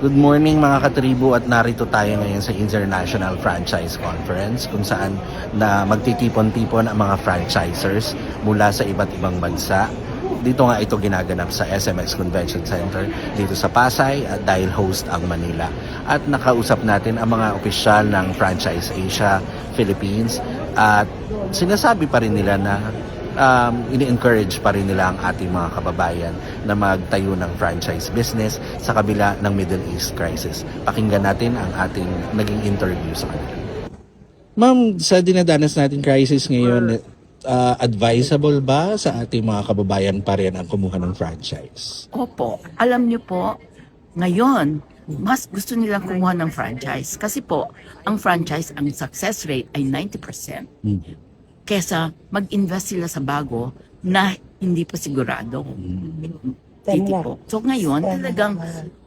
Good morning mga katribo, at narito tayo ngayon sa International Franchise Conference kung saan na magtitipon-tipon ang mga franchisers mula sa iba't ibang bansa. Dito nga ito ginaganap sa SMX Convention Center dito sa Pasay at dahil host ang Manila. At nakausap natin ang mga opisyal ng Franchise Asia, Philippines, at sinasabi pa rin nila na ini-encourage pa rin nila ang ating mga kababayan na magtayo ng franchise business sa kabila ng Middle East crisis. Pakinggan natin ang ating naging interview sa kanila. Ma'am, sa dinadanas natin crisis ngayon, advisable ba sa ating mga kababayan pa rin ang kumuha ng franchise? Opo. Alam niyo po, ngayon, mas gusto nilang kumuha ng franchise. Kasi po, ang franchise, ang success rate ay 90%. Kesa mag-invest sila sa bago na hindi pa sigurado. Po. So ngayon, talagang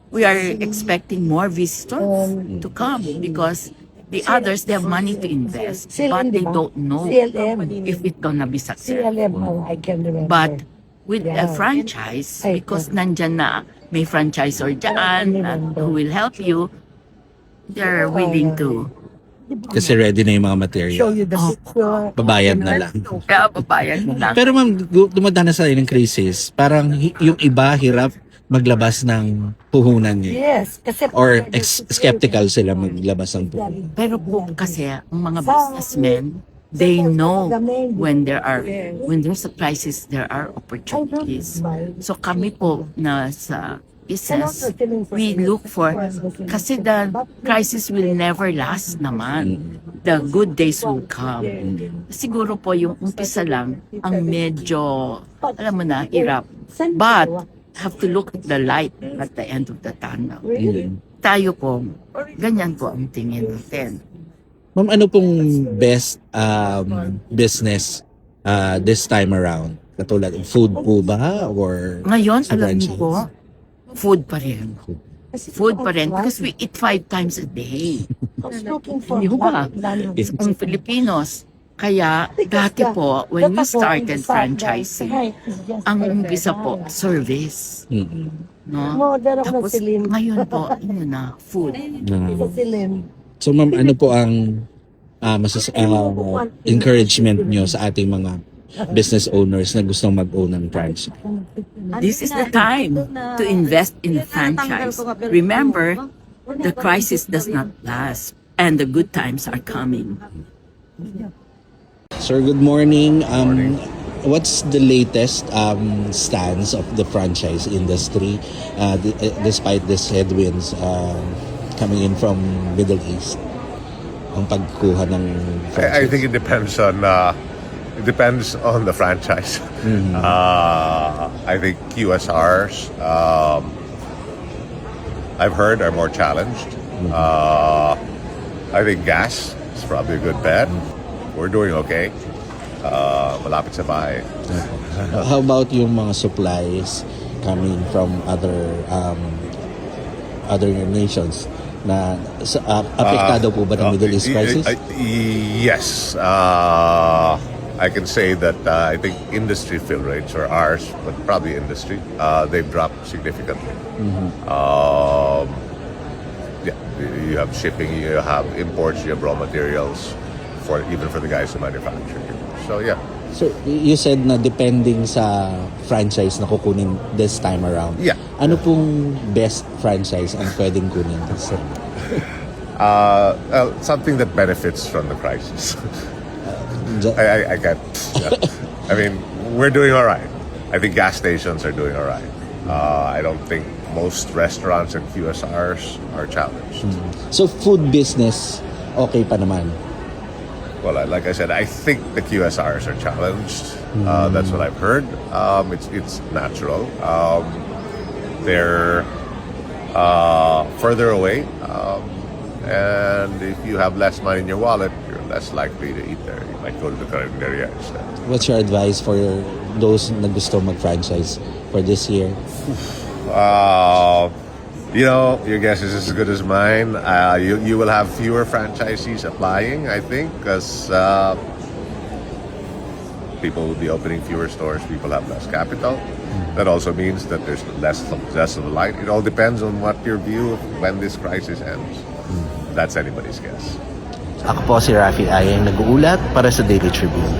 we are expecting more visitors to come because the others, they have money to invest, but they don't know if it's gonna be successful. But with a franchise, because nandyan na may franchisor dyan who will help you, they're willing to. Kasi ready na yung mga material. Babayad na lang. Kaya babayad lang. Pero ma'am, dumadanas tayo ng crisis. Parang yung iba hirap maglabas ng puhunan niya. Yes, kasi Or skeptical sila maglabas ng puhunan. Pero po kasi ang mga businessmen, they know when there's a crisis, there are opportunities. So kami po na sa business, we look for, kasi the crisis will never last naman. The good days will come. Siguro po yung umpisa lang ang medyo, alam mo na, hirap. But have to look at the light at the end of the tunnel. Tayo po, ganyan po ang tingin natin. Ma'am, ano pong best business this time around? Katulad ng food po ba? Or Ngayon, sa alam niyo franchise? po, food pa rin. Food pa rin because we eat 5 times a day. Hindi ba? Ang Filipinos. Kaya dati po, when we started franchising, ang umpisa po, service. No? Tapos ngayon po, ano na, food. So ma'am, ano po ang encouragement nyo sa ating mga business owners na gustong mag-own ng franchise? This is the time to invest in franchise. Remember, the crisis does not last and the good times are coming. Sir, good morning. What's the latest stance of the franchise industry despite these headwinds coming in from Middle East? Ang pagkuha ng franchise? I think it depends on the franchise. I think QSRs, I've heard, are more challenged. I think gas is probably a good bet. We're doing okay. Malapit sa bahay. How about yung mga supplies coming from other nations na apektado po ba ng Middle East crisis? Yes. I can say that I think industry fill rates, or ours, but probably industry, they've dropped significantly. Yeah, you have shipping, you have imports, you have raw materials, even for the guys who manufacture. So yeah. So, you said na depending sa franchise na kukunin this time around. Yeah. Ano pong best franchise ang pwedeng kunin? Sir? Something that benefits from the crisis. I can't. Yeah. I mean, we're doing all right. I think gas stations are doing all right. I don't think most restaurants and QSRs are challenged. So, food business, okay pa naman? Well, like I said, I think the QSRs are challenged. That's what I've heard. It's natural. They're further away, and if you have less money in your wallet, you're less likely to eat there. You might go to the Carinderia instead. What's your advice for those na gusto mag-franchise for this year? Your guess is as good as mine. You will have fewer franchisees applying, I think, because People will be opening fewer stores. People have less capital. That also means that there's less of light. It all depends on what your view of when this crisis ends. That's anybody's guess. Ako po si Rafi Ayeng, nag-uulat para sa Daily Tribune.